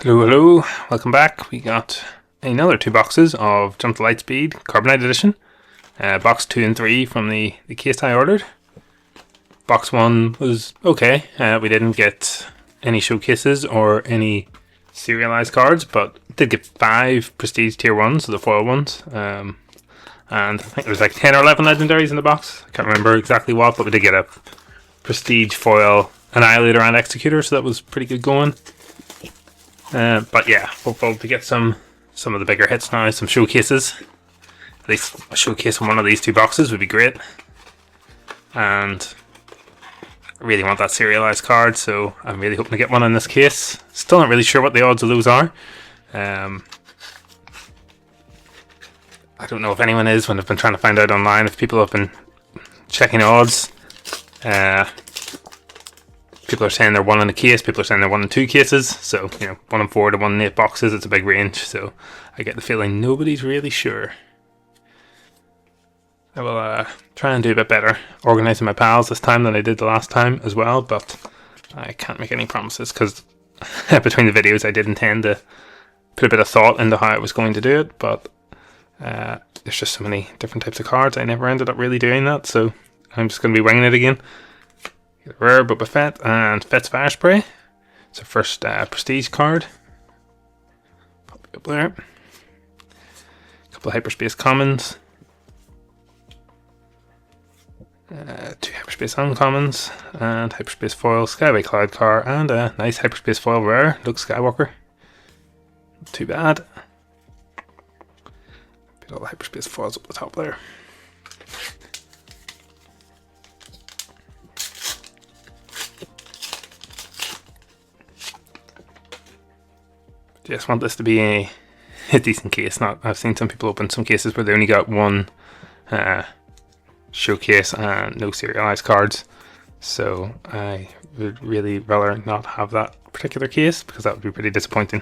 Hello, hello, welcome back. We got another 2 boxes of Jump to Lightspeed Carbonite Edition. Box 2 and 3 from the case I ordered. Box 1 was okay. We didn't get any showcases or any serialized cards, but did get 5 Prestige Tier 1s, so the foil ones. And I think there was like 10 or 11 legendaries in the box. I can't remember exactly what, but we did get a Prestige foil Annihilator and Executor, so that was pretty good going. But yeah, hopeful to get some of the bigger hits now, some showcases. At least a showcase on one of these 2 boxes would be great. And I really want that serialized card, so I'm really hoping to get one in this case. Still not really sure what the odds of those are. I don't know if anyone is when I've been trying to find out online, if people have been checking odds. People are saying they're 1 in a case, people are saying they're 1 in 2 cases, so, 1 in 4 to 1 in 8 boxes, it's a big range, so I get the feeling nobody's really sure. I will try and do a bit better organising my pals this time than I did the last time as well, but I can't make any promises, because between the videos I did intend to put a bit of thought into how I was going to do it, but there's just so many different types of cards, I never ended up really doing that, so I'm just going to be winging it again. Rare Boba Fett and Fett's Fire Spray. It's our first prestige card. Pop it up there. A couple of hyperspace commons. 2 hyperspace uncommons. And hyperspace foil Skyway Cloud Car. And a nice hyperspace foil rare Luke Skywalker. Not too bad. Put all the hyperspace foils up the top there. Just want this to be a decent case. I've seen some people open some cases where they only got 1 showcase and no serialized cards. So I would really rather not have that particular case because that would be pretty disappointing.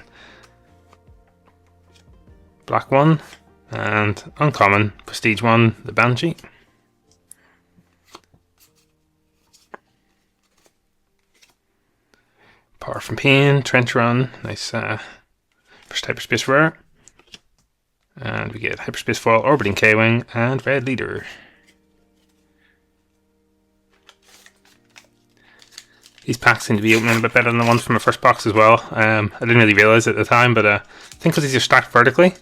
Black 1 and uncommon prestige 1, the Banshee. Power from Pain, Trench Run, nice first hyperspace rare. And we get hyperspace foil, Orbiting K-Wing, and Red Leader. These packs seem to be opening a bit better than the ones from the first box as well. I didn't really realise it at the time, but I think because these are stacked vertically,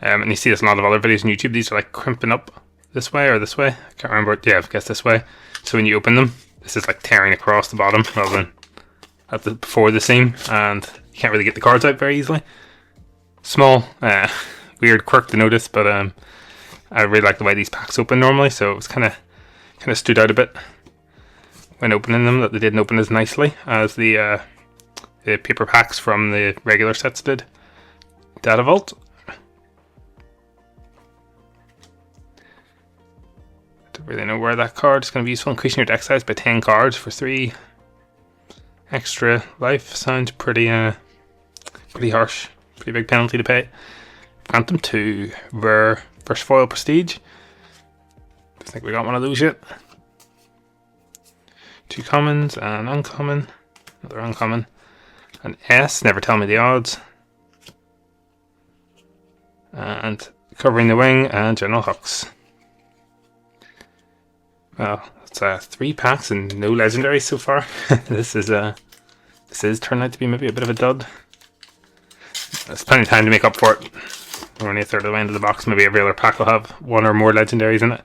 and you see this in a lot of other videos on YouTube, these are like crimping up this way or this way. I can't remember. Yeah, I guess this way. So when you open them, this is like tearing across the bottom rather than before the seam, and you can't really get the cards out very easily. Small, weird quirk to notice, but I really like the way these packs open normally, so it was kind of stood out a bit when opening them that they didn't open as nicely as the paper packs from the regular sets did. Data Vault. Don't really know where that card is going to be useful. Increasing your deck size by 10 cards for 3 extra life sounds pretty harsh. Pretty big penalty to pay. Phantom 2, rare, first foil prestige. Don't think we got one of those yet. 2 commons and uncommon. Another uncommon. An S, never tell me the odds. And Covering the Wing and General Hux. Well, it's 3 packs and no legendaries so far. This is turning out to be maybe a bit of a dud. There's plenty of time to make up for it. We're only a third of the way into the box. Maybe every other pack will have 1 or more legendaries in it.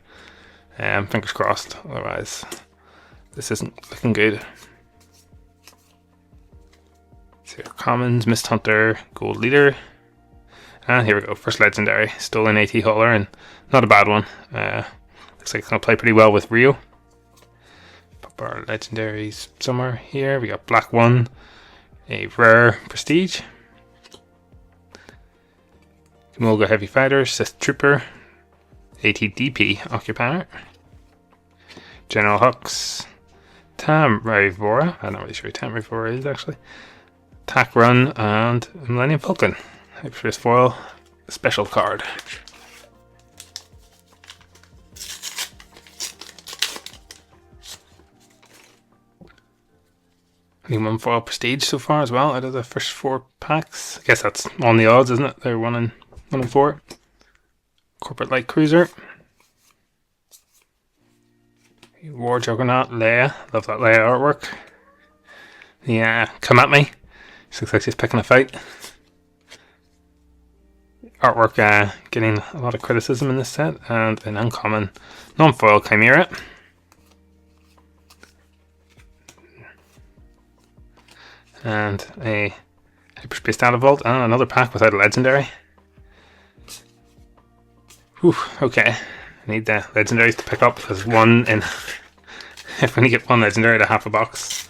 Fingers crossed. Otherwise, this isn't looking good. So commons, Mist Hunter, Gold Leader. And here we go. First legendary. Stolen AT Hauler, and not a bad one. Looks like it's going to play pretty well with Rio. Pop our legendaries somewhere here. We got Black 1, a rare prestige. Mulga Heavy Fighter, Sith Trooper, ATDP Occupier, General Hux, Tam Rivora, I'm not really sure who Tam Rivora is actually, Attack Run, and Millennium Falcon. Hyperspace foil, special card. Only one foil prestige so far as well out of the first 4 packs. I guess that's on the odds, isn't it? They're 1 in 4. Corporate Light Cruiser. War Juggernaut, Leia. Love that Leia artwork. Yeah, come at me. She looks like she's picking a fight. Artwork getting a lot of criticism in this set. And an uncommon non-foil Chimaera. And a Hyperspace Data Vault and another pack without a Legendary. Whew, okay. I need the Legendaries to pick up. There's one in... if we only get one Legendary to half a box.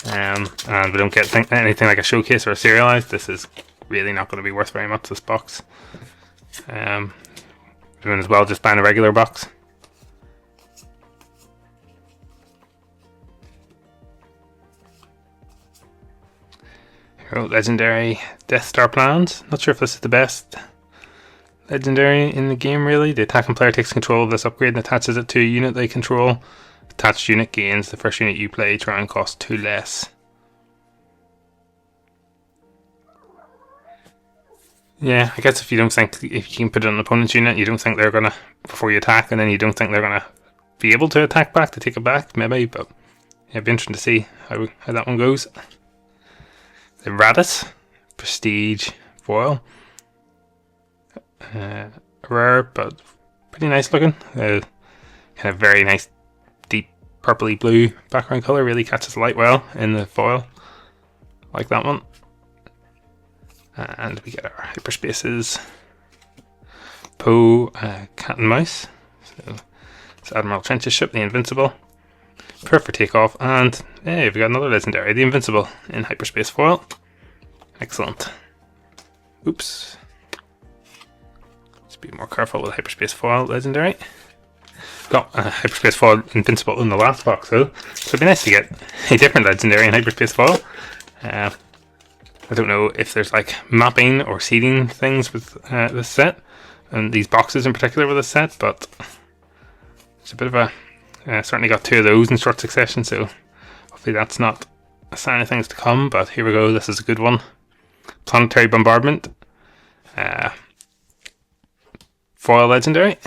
And we don't get anything like a showcase or a serialized, this is really not going to be worth very much, this box. Doing as well just buying a regular box. Legendary Death Star plans. Not sure if this is the best Legendary in the game really. The attacking player takes control of this upgrade and attaches it to a unit they control. Attached unit gains the first unit you play, try and cost 2 less. Yeah, I guess if you don't think, if you can put it on an opponent's unit, you don't think they're gonna, before you attack, and then you don't think they're gonna be able to attack back to take it back, maybe, but yeah, it'd be interesting to see how that one goes. The Raddus, Prestige foil. Rare, but pretty nice looking. Kind of very nice, deep purpley blue background color. Really catches the light well in the foil. Like that one. And we get our hyperspaces. Poe, Cat and Mouse. So it's Admiral Trench's ship, the Invincible. Prepare for takeoff, and hey, we've got another Legendary, the Invincible in hyperspace foil. Excellent. Oops. Let's be more careful with hyperspace foil Legendary. Got hyperspace foil Invincible in the last box though, so it'd be nice to get a different Legendary in hyperspace foil. I don't know if there's like mapping or seeding things with this set, and these boxes in particular with this set, but it's a bit of a... certainly got 2 of those in short succession, so hopefully that's not a sign of things to come, but here we go, this is a good one. Planetary Bombardment. Foil Legendary.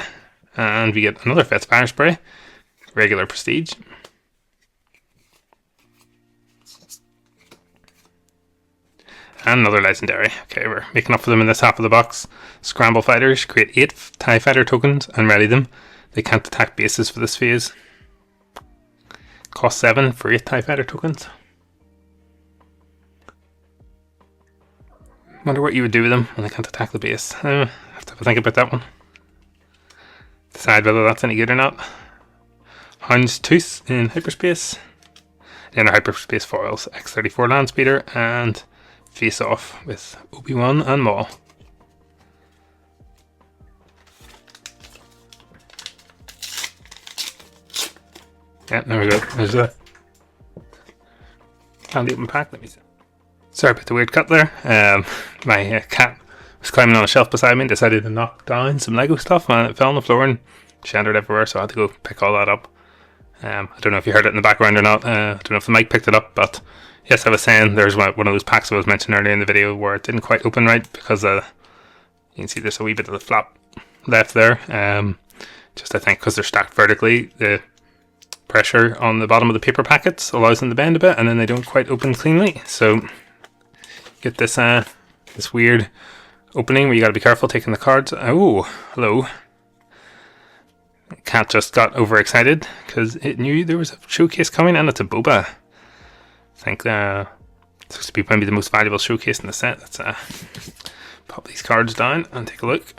And we get another Fett Spire Spray. Regular Prestige. And another Legendary. Okay, we're making up for them in this half of the box. Scramble Fighters. Create 8 TIE Fighter tokens and ready them. They can't attack bases for this phase. Cost 7 for 8 TIE Fighter tokens. Wonder what you would do with them when they can't attack the base. Have to have a think about that one. Decide whether that's any good or not. Hound's Tooth in hyperspace. In our hyperspace foils, X-34 Landspeeder and Face Off with Obi-Wan and Maul. Yeah, there we go. There's a handy open pack. Let me see. Sorry about the weird cut there. My cat was climbing on a shelf beside me and decided to knock down some Lego stuff, and it fell on the floor and shattered everywhere, so I had to go pick all that up. I don't know if you heard it in the background or not. I don't know if the mic picked it up, but yes, I was saying there's one of those packs I was mentioning earlier in the video where it didn't quite open right because you can see there's a wee bit of the flap left there. Just I think because they're stacked vertically, the pressure on the bottom of the paper packets allows them to bend a bit, and then they don't quite open cleanly. So get this this weird opening where you got to be careful taking the cards. Oh, hello. Cat just got overexcited because it knew there was a showcase coming, and it's a Boba. I think it's supposed to be maybe the most valuable showcase in the set. Let's pop these cards down and take a look.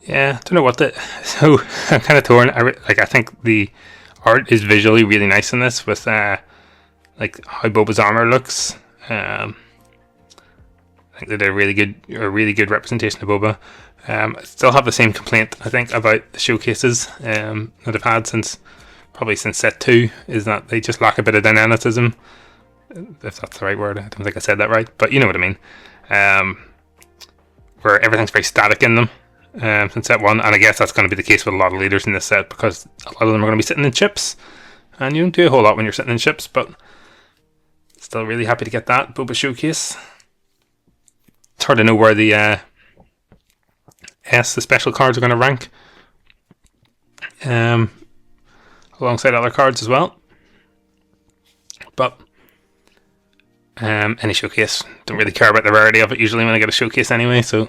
Yeah, I don't know what so I'm kind of torn. I think the art is visually really nice in this with like how Boba's armor looks. I think they did a really good representation of Boba. I still have the same complaint I think about the showcases that I've had since set 2, is that they just lack a bit of dynamicism, if that's the right word. I don't think I said that right, but you know what I mean. Where everything's very static in them. since set 1, and I guess that's going to be the case with a lot of leaders in this set, because a lot of them are going to be sitting in chips, and you don't do a whole lot when you're sitting in chips, but still really happy to get that Boba showcase. It's hard to know where the the special cards are going to rank alongside other cards as well, but any showcase, don't really care about the rarity of it usually when I get a showcase anyway, so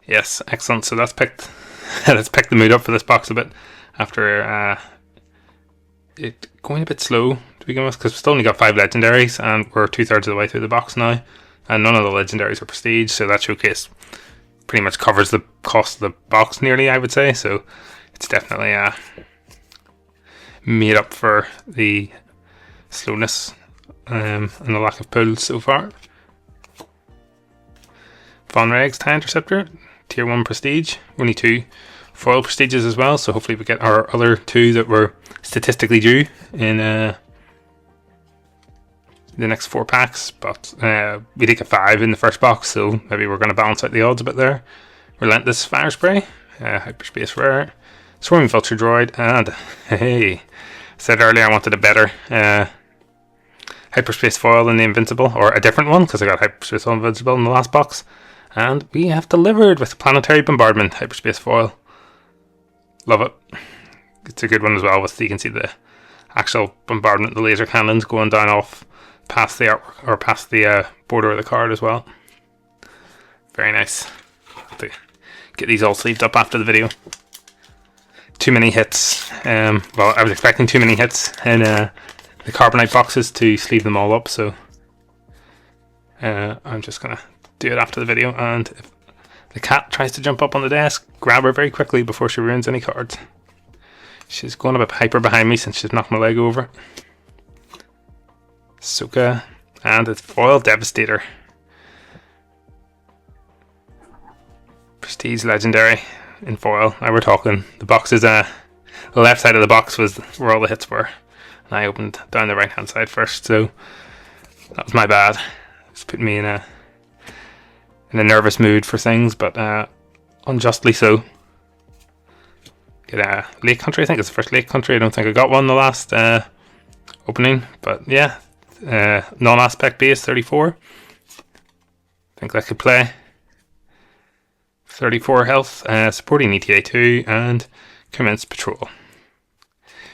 yes, excellent. So that's picked that's picked the mood up for this box a bit after it going a bit slow to begin with, because we've still only got 5 legendaries and we're 2/3 of the way through the box now, and none of the legendaries are prestige, so that showcase pretty much covers the cost of the box nearly, I would say. So it's definitely made up for the slowness and the lack of pulls so far. Von Reg's TIE Interceptor, tier 1 prestige, only 2 foil prestiges as well, so hopefully we get our other 2 that were statistically due in the next 4 packs, but we did get 5 in the first box, so maybe we're going to balance out the odds a bit there. Relentless Fire Spray, Hyperspace Rare, Swarming Vulture Droid, and hey, I said earlier I wanted a better Hyperspace Foil than the Invincible, or a different one, because I got Hyperspace Foil Invincible in the last box, and we have delivered with Planetary Bombardment Hyperspace Foil. Love it. It's a good one as well, with you can see the actual bombardment, the laser cannons going down off past the artwork, or past the border of the card as well. Very nice. Have to get these all sleeved up after the video. Too many hits. Well, I was expecting too many hits in the Carbonite boxes to sleeve them all up, so I'm just gonna do it after the video, and if the cat tries to jump up on the desk, grab her very quickly before she ruins any cards. She's going a bit hyper behind me since she's knocked my leg over. Ahsoka, and it's foil Devastator. Prestige Legendary in foil. Now we're talking. The box is the left side of the box was where all the hits were, and I opened down the right hand side first, so that was my bad. It's putting me in a nervous mood for things, but unjustly so. Get a Lake Country. I think it's the first Lake Country. I don't think I got one the last opening, but yeah, non-aspect base 34. I think that could play. 34 health, supporting ETA 2, and commence patrol.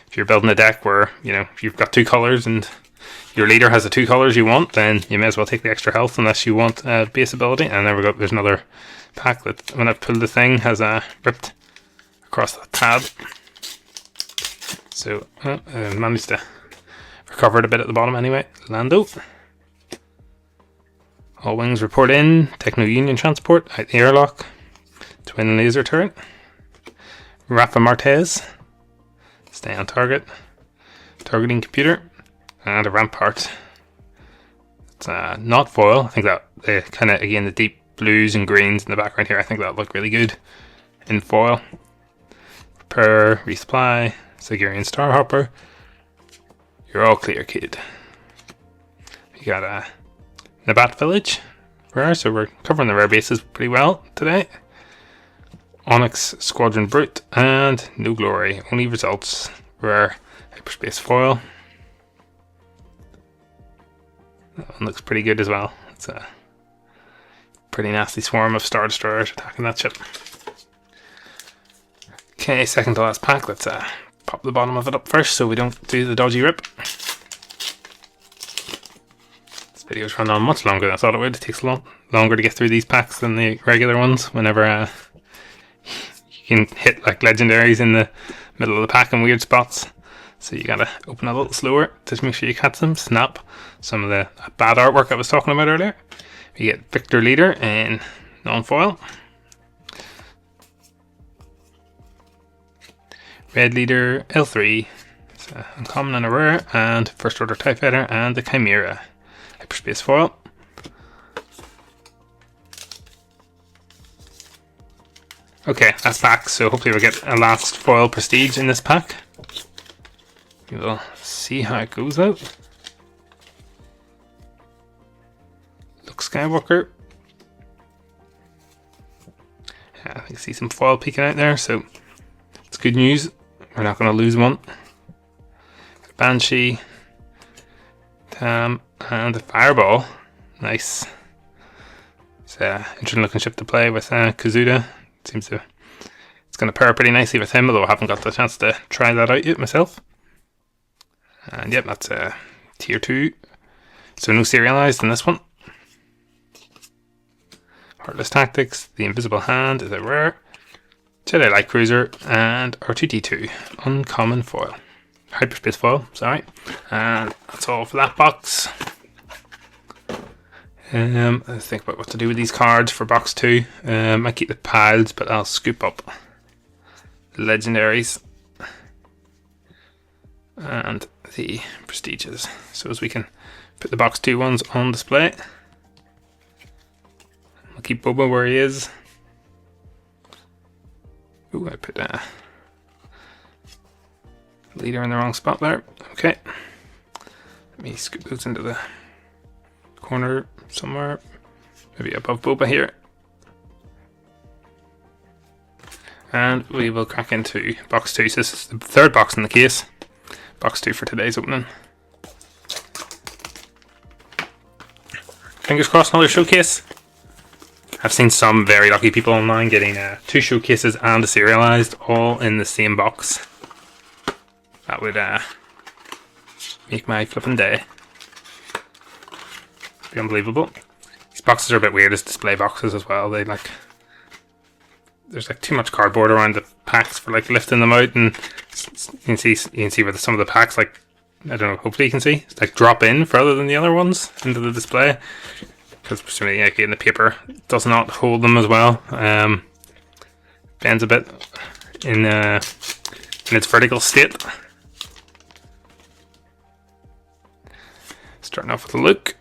If you're building a deck where, you know, if you've got 2 colours and your leader has the 2 colours you want, then you may as well take the extra health unless you want base ability. And there we go, there's another pack that, when I've pulled the thing, has ripped across the tab. So, I managed to recover it a bit at the bottom anyway. Lando. All wings report in. Techno Union transport out the airlock. Twin laser turret. Rafa Martez. Stay on target. Targeting computer. And a Rampart. It's not foil. I think that kind of, again, the deep blues and greens in the background here, I think that look really good in foil. Repair, resupply, Sigurian Starhopper. You're all clear, kid. You got a Nabat Village rare, so we're covering the rare bases pretty well today. Onyx Squadron Brute, and No Glory. Only results rare Hyperspace Foil. That one looks pretty good as well. It's a pretty nasty swarm of Star Destroyers attacking that ship. Okay, second to last pack. Let's pop the bottom of it up first so we don't do the dodgy rip. This video's run on much longer than I thought it would. It takes a lot longer to get through these packs than the regular ones whenever you can hit like legendaries in the middle of the pack in weird spots. So you gotta open a little slower to make sure you catch them. Snap some of the bad artwork I was talking about earlier. We get Victor Leader in non-foil. Red Leader L3, it's uncommon and a rare, and First Order TIE Fighter, and the Chimaera Hyperspace Foil. Okay, that's back, so hopefully we'll get a last foil prestige in this pack. We will see how it goes out. Luke Skywalker. I think I see some foil peeking out there, so it's good news. We're not going to lose one. Banshee, Tam, and a Fireball. Nice. It's an interesting looking ship to play with Kazuda. It's going to pair pretty nicely with him, although I haven't got the chance to try that out yet myself. And yep, that's tier 2. So no serialized in this one. Heartless Tactics, the Invisible Hand is a rare. Jedi Light Cruiser, and R2D2. Uncommon foil. Hyperspace foil, sorry. And that's all for that box. Let's think about what to do with these cards for box 2. I might keep the piles, but I'll scoop up the legendaries and the prestiges, so as we can put the box 2 ones on display. I'll keep Boba where he is. Ooh, I put a leader in the wrong spot there. Okay, let me scoop those into the corner somewhere, maybe above Boba here. And we will crack into box 2. So this is the third box in the case. Box 2 for today's opening. Fingers crossed, another showcase. I've seen some very lucky people online getting 2 showcases and a serialized all in the same box. That would make my flipping day. Be unbelievable. These boxes are a bit weird as display boxes as well. There's like too much cardboard around the packs for like lifting them out, and you can see where some of the packs, like, I don't know, hopefully you can see, it's like drop in further than the other ones into the display, because presumably again the paper does not hold them as well. Bends a bit in its vertical state. Starting off with a look.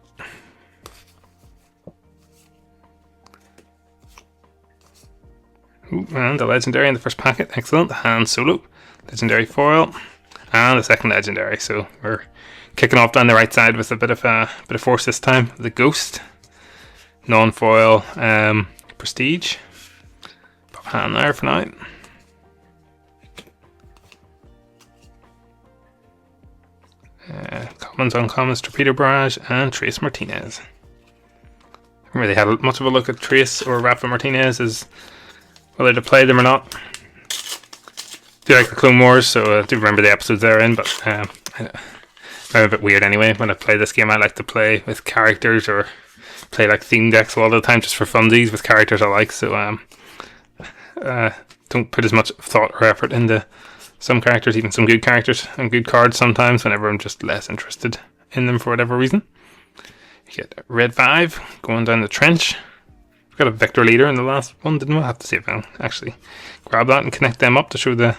Ooh, and a legendary in the first packet, excellent. Han Solo, legendary foil, and a second legendary. So we're kicking off down the right side with a bit of force this time. The Ghost, non-foil, prestige. Pop Han there for now. Commons, uncommons, Torpedo Barrage, and Trace Martinez. I haven't really had much of a look at Trace or Rafa Martinez as whether to play them or not. Do like the Clone Wars, so I do remember the episodes they're in, but I'm a bit weird anyway. When I play this game, I like to play with characters or play like theme decks a lot of the time just for funsies with characters I like, so don't put as much thought or effort into some characters, even some good characters and good cards sometimes, whenever I'm just less interested in them for whatever reason. You get red 5 going down the trench. We've got a Victor leader in the last one, didn't we? I have to see if I can actually grab that and connect them up to show the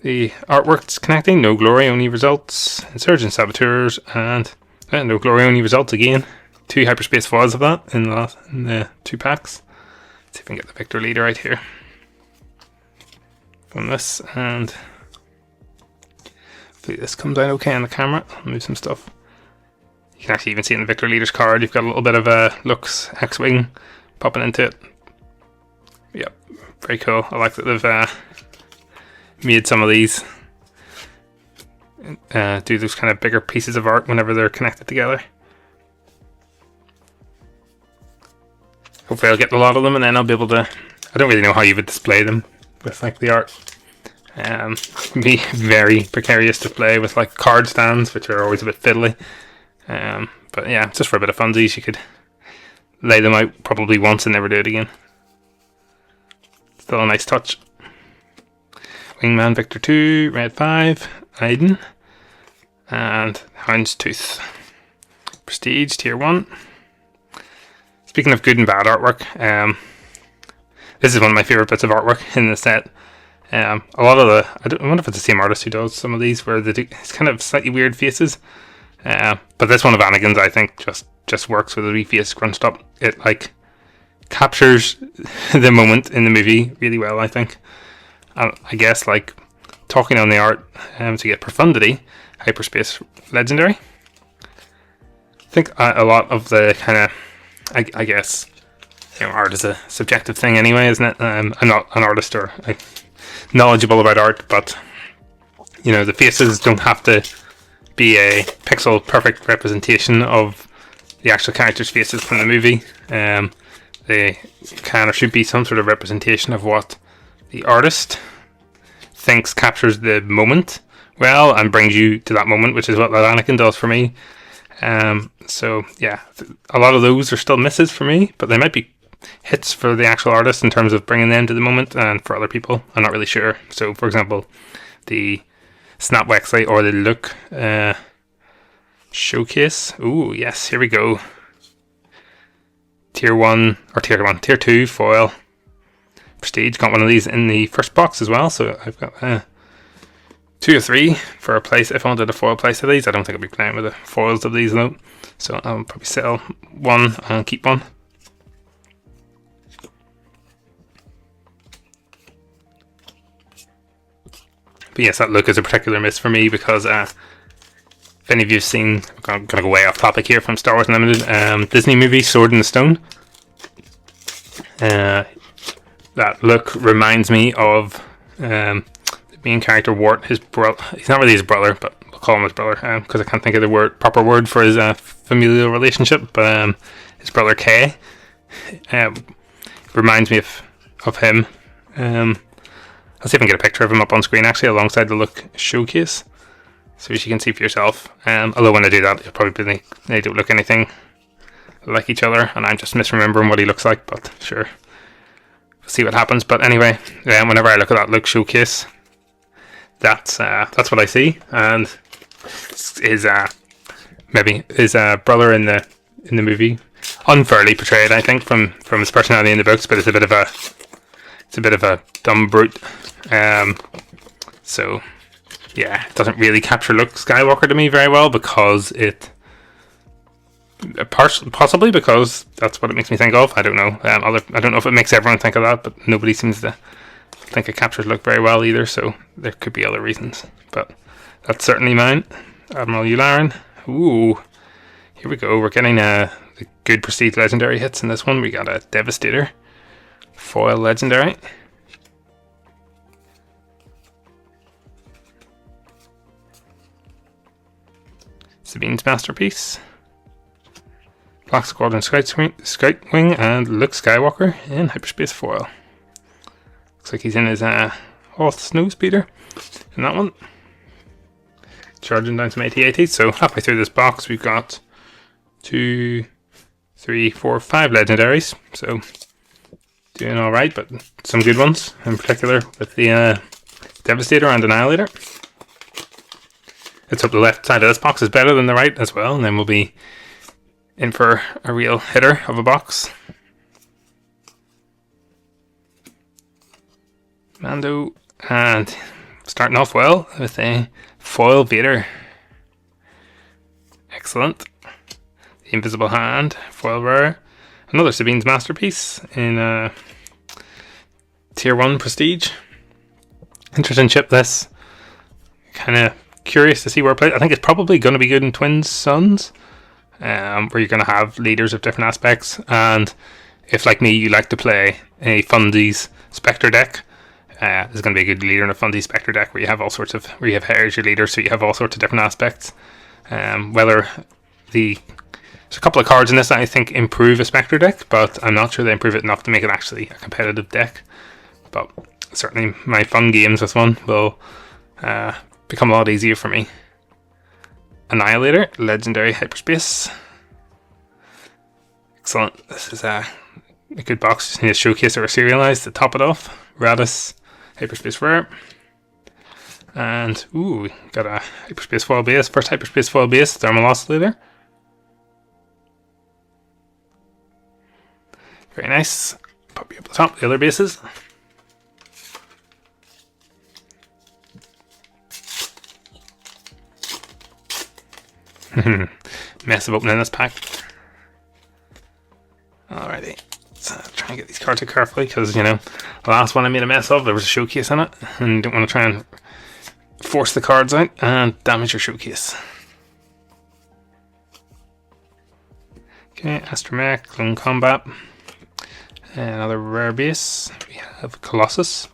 artwork's connecting. No glory, only results. Insurgent Saboteurs, and no glory, only results again. 2 hyperspace foils of that in the 2 packs. Let's see if I can get the Victor leader right here from this, and hopefully this comes out okay on the camera. I'll move some stuff. You can actually even see in the Victor Leader's card, you've got a little bit of a Lux X-Wing popping into it. Yep, very cool. I like that they've made some of these do those kind of bigger pieces of art whenever they're connected together. Hopefully I'll get a lot of them, and then I'll be able to... I don't really know how you would display them with like the art. Be very precarious to play with like card stands, which are always a bit fiddly. But yeah, just for a bit of funsies, you could lay them out probably once and never do it again. Still a nice touch. Wingman Victor 2, red 5, Aiden, and Houndstooth. Prestige, tier 1. Speaking of good and bad artwork, this is one of my favourite bits of artwork in the set. A lot of I wonder if it's the same artist who does some of these, where it's kind of slightly weird faces. But this one of Anakin's, I think, just works with a wee face scrunched up. It like captures the moment in the movie really well, I think. I guess like talking on the art to get Profundity, hyperspace legendary. I think a lot of the kind of I guess You know, art is a subjective thing anyway, isn't it? I'm not an artist or knowledgeable about art, but you know, the faces don't have to be a pixel perfect representation of the actual characters' faces from the movie. They can or should be some sort of representation of what the artist thinks captures the moment well and brings you to that moment, which is what that Anakin does for me. So yeah, a lot of those are still misses for me, but they might be hits for the actual artist in terms of bringing them to the moment, and for other people I'm not really sure. So for example, the snap wexley or the look showcase. Ooh, yes, here we go. Tier 2 foil prestige. Got one of these in the first box as well, so I've got 2 or 3 for a place. If I wanted a foil place of these, I don't think I'll be playing with the foils of these though, so I'll probably sell one and keep one. But yes, that look is a particular miss for me because if any of you have seen, I'm going to go way off topic here from Star Wars Unlimited, Disney movie Sword in the Stone. That look reminds me of the main character Wart, his brother. He's not really his brother, but we'll call him his brother because I can't think of the proper word for his familial relationship. But his brother Kay reminds me of him. I'll see if I can get a picture of him up on screen actually alongside the look showcase, so as you can see for yourself. Although when I do that, it'll probably be they don't look anything like each other, and I'm just misremembering what he looks like. But sure, we'll see what happens. But anyway, whenever I look at that look showcase, that's what I see. And his maybe his brother in the movie, unfairly portrayed, I think, from his personality in the books, but it's a bit of a dumb brute. So yeah, it doesn't really capture Luke Skywalker to me very well because it possibly because that's what it makes me think of. I don't know. I don't know if it makes everyone think of that, but nobody seems to think it captures Luke very well either. So there could be other reasons, but that's certainly mine. Admiral Yularen. Ooh, here we go. We're getting the good prestige legendary hits in this one. We got a Devastator foil legendary. Sabine's Masterpiece, Black Squadron Scout Wing, and Luke Skywalker in hyperspace foil. Looks like he's in his Hoth Snow Speeder in that one. Charging down some AT-ATs. So halfway through this box, we've got 2, 3, 4, 5 legendaries. So doing all right, but some good ones in particular with the Devastator and Annihilator. Let's hope the left side of this box is better than the right as well, and then we'll be in for a real hitter of a box. Mando, and starting off well with a foil Vader. Excellent. The Invisible Hand, foil rare. Another Sabine's Masterpiece in Tier 1 Prestige. Interesting chip this. Kind of curious to see where it plays. I think it's probably going to be good in Twin Suns, where you're going to have leaders of different aspects. And if, like me, you like to play a Fundies Spectre deck, there's going to be a good leader in a Fundies Spectre deck where you have where you have Hair as your leader, so you have all sorts of different aspects. There's a couple of cards in this that I think improve a Spectre deck, but I'm not sure they improve it enough to make it actually a competitive deck. But certainly my fun games with one will become a lot easier for me. Annihilator, legendary hyperspace. Excellent. This is a good box. Just need a showcase or a serialize to top it off. Raddus, hyperspace rare. And ooh, got a hyperspace foil base. First hyperspace foil base, thermal oscillator. Very nice. Pop you up the top, the other bases. Mess of opening this pack. Alrighty, let's try and get these cards out carefully because, you know, the last one I made a mess of, there was a showcase in it, and you don't want to try and force the cards out and damage your showcase. Okay, Astromech, Clone Combat, Another rare base. We have Colossus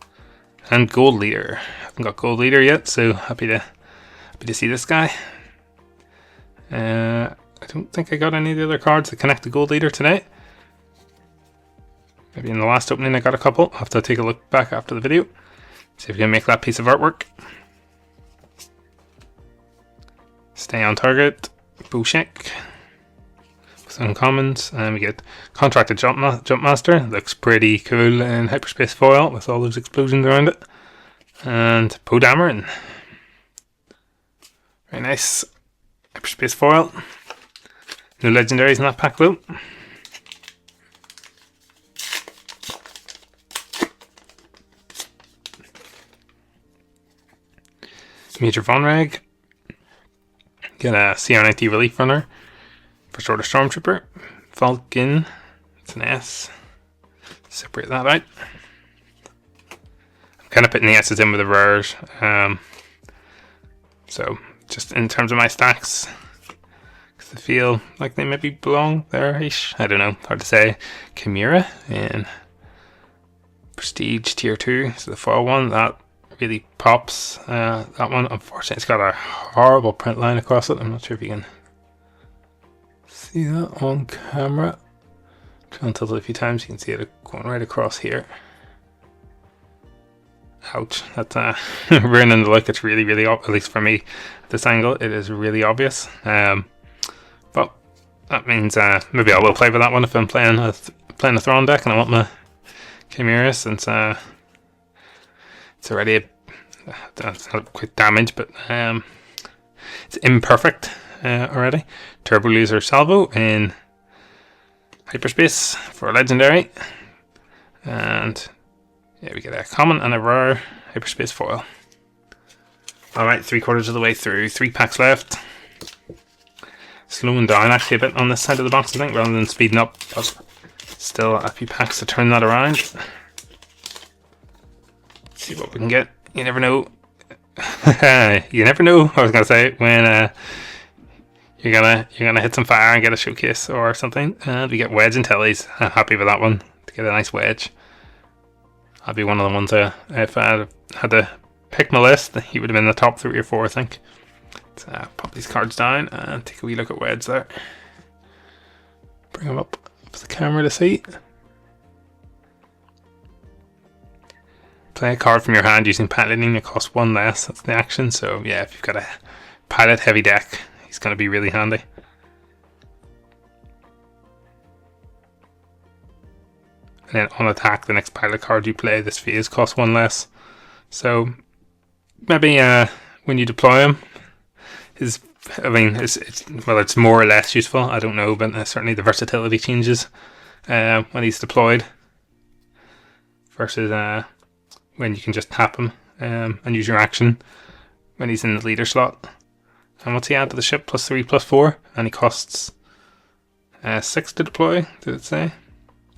and Gold Leader. Haven't got Gold Leader yet, so happy to see this guy. I don't think I got any of the other cards that connect to Gold Leader today. Maybe in the last opening I got a couple. I'll have to take a look back after the video. See if we can make that piece of artwork. Stay on target. Bushek. Some commons, and we get Contracted Jumpmaster. Looks pretty cool in hyperspace foil with all those explosions around it. And Poe Dameron. Very nice hyperspace foil. No legendaries in that pack though. Major Von Reg. Get a CR90 Relief Runner. First Order Stormtrooper. Falcon. It's an S. Separate that out. I'm kind of putting the S's in with the rares. So, just in terms of my stacks, because I feel like they maybe belong there-ish. I don't know. Hard to say. Chimaera in Prestige Tier 2. So the foil one, that really pops. That one, unfortunately, it's got a horrible print line across it. I'm not sure if you can see that on camera. Try and tilt it a few times. You can see it going right across here. Ouch, that's ruining the look. It's really, really obvious, at least for me, at this angle, it is really obvious. But that means maybe I will play with that one if I'm playing a Thrawn deck and I want my Chimaera, since it's already that's not quite damaged, but it's imperfect already. Turbolaser Salvo in hyperspace for a legendary, and yeah, we get a common and a rare hyperspace foil. Alright, 3/4 of the way through, 3 packs left. Slowing down actually a bit on this side of the box, I think, rather than speeding up, but still a few packs to turn that around. Let's see what we can get. You never know. You never know, I was gonna say, when you're gonna hit some fire and get a showcase or something. And we get Wedge Antilles. I'm happy with that one, to get a nice wedge. That'd be one of the ones if I had to pick my list, he would have been the top 3 or 4, I think. Let's pop these cards down and take a wee look at Wedge there. Bring him up for the camera to see. Play a card from your hand using piloting. It costs 1 less. That's the action. So yeah, if you've got a pilot heavy deck, he's going to be really handy. And then on attack, the next pilot card you play this phase costs 1 less. So maybe when you deploy him, whether it's more or less useful, I don't know, but certainly the versatility changes when he's deployed versus when you can just tap him and use your action when he's in the leader slot. And what's he add to the ship? +3/+4, and he costs 6 to deploy. Did it say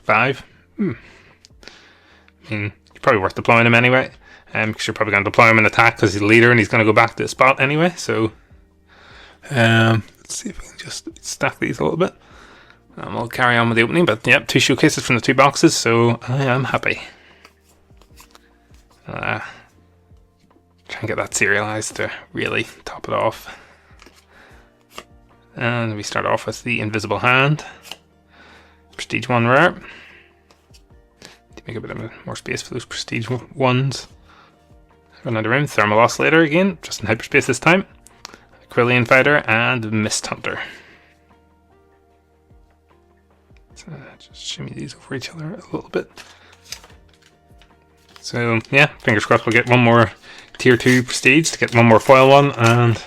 5? I mean, you're probably worth deploying him anyway, because you're probably going to deploy him in attack because he's a leader and he's going to go back to the spot anyway. So let's see if we can just stack these a little bit, and we'll carry on with the opening. But yep, 2 showcases from the 2 boxes, so I am happy. Try and get that serialized to really top it off. And we start off with the Invisible Hand, Prestige 1 rare. To make a bit of more space for those Prestige 1s. Another room, Thermal Oscillator again, just in hyperspace this time. Aquilian Fighter and Mist Hunter. So just shimmy these over each other a little bit. So yeah, fingers crossed we'll get one more Tier 2 Prestige to get one more foil one, and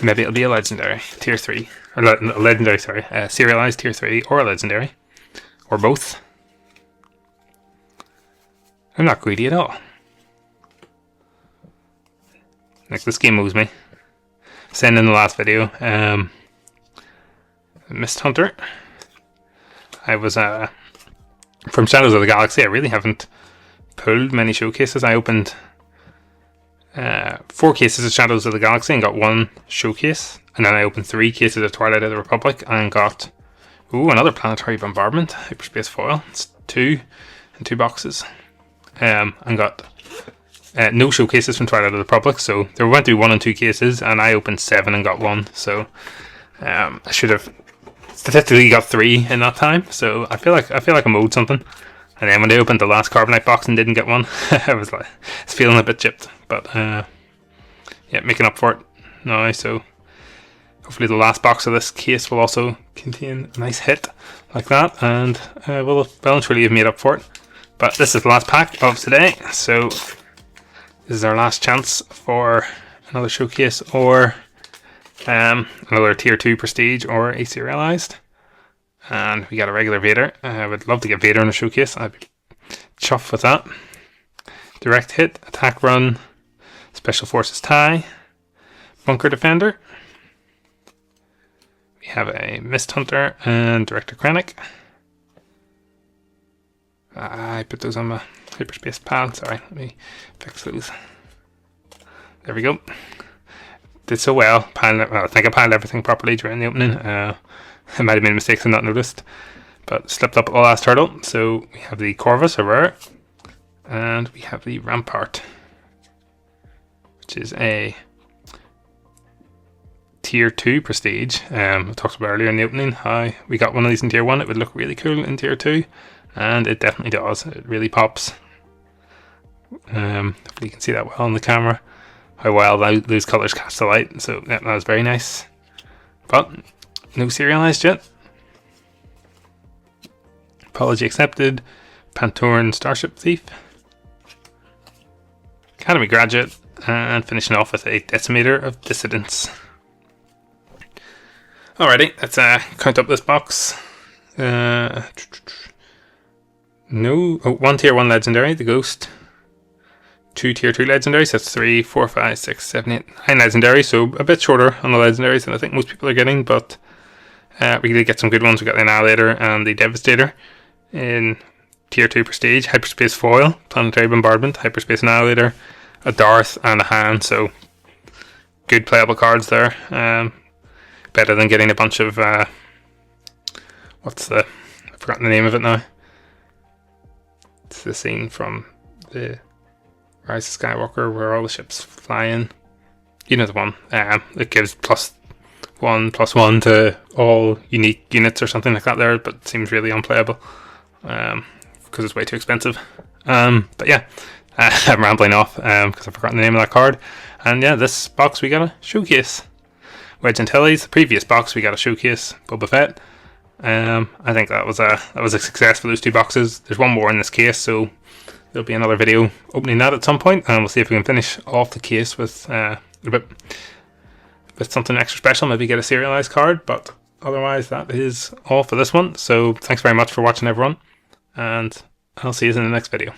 maybe it'll be a legendary Tier 3, or legendary, sorry, serialized Tier 3 or a legendary, or both. I'm not greedy at all. Like, this game moves me. Saying in the last video, Mist Hunter. I was from Shadows of the Galaxy. I really haven't pulled many showcases. I opened 4 cases of Shadows of the Galaxy and got 1 showcase, and then I opened 3 cases of Twilight of the Republic and got another Planetary Bombardment hyperspace foil. It's 2 in 2 boxes. And got no showcases from Twilight of the Republic, so there went to be 1 and 2 cases, and I opened 7 and got 1. So I should have statistically got 3 in that time. So I feel like I'm owed something. And then when I opened the last Carbonite box and didn't get 1, I was feeling a bit chipped. But yeah, making up for it now. So hopefully the last box of this case will also contain a nice hit like that, and we'll eventually have made up for it. But this is the last pack of today, so this is our last chance for another showcase or another tier 2 prestige or a serialized. And we got a regular Vader. I would love to get Vader in a showcase. I'd be chuffed with that. Direct hit, attack run, special forces tie, bunker defender. We have a Mist Hunter and Director Krennic. I put those on my hyperspace pad. Sorry, let me fix those. There we go. Did so well. I think I piled everything properly during the opening. I might have made mistakes and not noticed, but slipped up at the last hurdle. So we have the Corvus, a rare, and we have the Rampart, which is a tier 2 prestige. I talked about earlier in the opening how we got one of these in tier 1. It would look really cool in tier 2, and it definitely does. It really pops. Hopefully you can see that well on the camera, how well those colours catch the light. So yeah, that was very nice. But no serialized yet. Apology accepted. Pantoran Starship Thief, Academy Graduate, and finishing off with a Decimator of Dissidents. Alrighty, let's count up this box. No, 1 tier 1 legendary, the Ghost. 2 tier 2 legendaries, that's 3, 4, 5, 6, 7, 8, 9 legendaries, so a bit shorter on the legendaries than I think most people are getting, but we did get some good ones. We got the Annihilator and the Devastator in tier 2 prestige, hyperspace foil, planetary bombardment, hyperspace annihilator, a Darth, and a hand. So good playable cards there. Better than getting a bunch of I've forgotten the name of it now. It's the scene from the Rise of Skywalker where all the ships fly in. You know the one. It gives +1/+1 to all unique units or something like that there, but it seems really unplayable because it's way too expensive. But yeah, I'm rambling off because I've forgotten the name of that card. And yeah, this box we got a showcase. Wedge Antilles. The previous box we got a showcase Boba Fett. I think that was a success for those 2 boxes. There's one more in this case, so there'll be another video opening that at some point, and we'll see if we can finish off the case with something extra special. Maybe get a serialized card, but otherwise that is all for this one. So thanks very much for watching, everyone, and I'll see you in the next video.